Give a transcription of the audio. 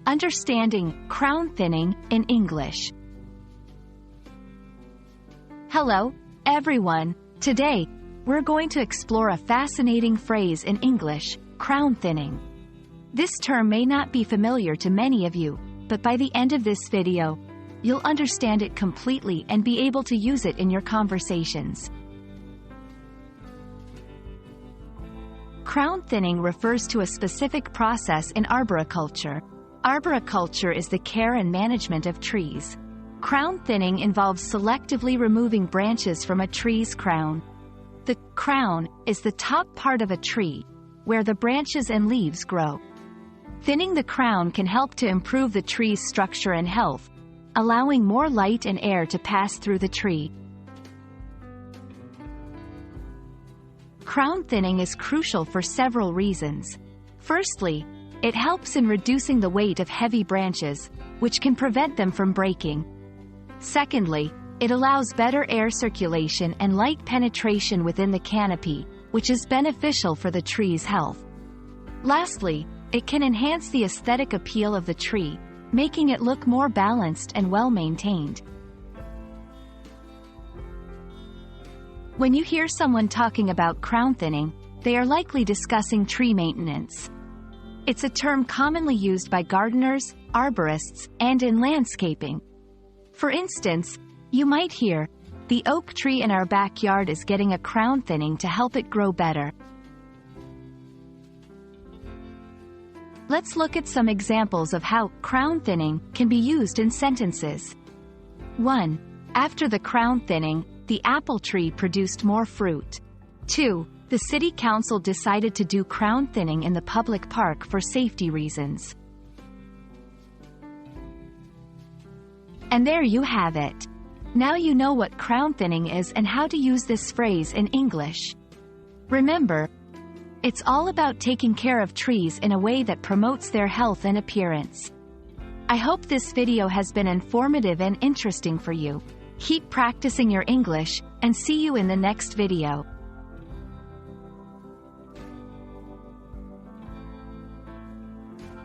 Understanding crown thinning in English. Hello, everyone. Today, we're going to explore a fascinating phrase in English, crown thinning. This term may not be familiar to many of you, but by the end of this video, you'll understand it completely and be able to use it in your conversations. Crown thinning refers to a specific process in arboriculture. Arboriculture is the care and management of trees. Crown thinning involves selectively removing branches from a tree's crown. The crown is the top part of a tree, where the branches and leaves grow. Thinning the crown can help to improve the tree's structure and health, allowing more light and air to pass through the tree. Crown thinning is crucial for several reasons. Firstly, it helps in reducing the weight of heavy branches, which can prevent them from breaking. Secondly, it allows better air circulation and light penetration within the canopy, which is beneficial for the tree's health. Lastly, it can enhance the aesthetic appeal of the tree, making it look more balanced and well-maintained. When you hear someone talking about crown thinning, they are likely discussing tree maintenance. It's a term commonly used by gardeners, arborists, and in landscaping. For instance, you might hear, "The oak tree in our backyard is getting a crown thinning to help it grow better." Let's look at some examples of how crown thinning can be used in sentences. 1. After the crown thinning, the apple tree produced more fruit. 2. The city council decided to do crown thinning in the public park for safety reasons. And there you have it. Now you know what crown thinning is and how to use this phrase in English. Remember, it's all about taking care of trees in a way that promotes their health and appearance. I hope this video has been informative and interesting for you. Keep practicing your English, and see you in the next video.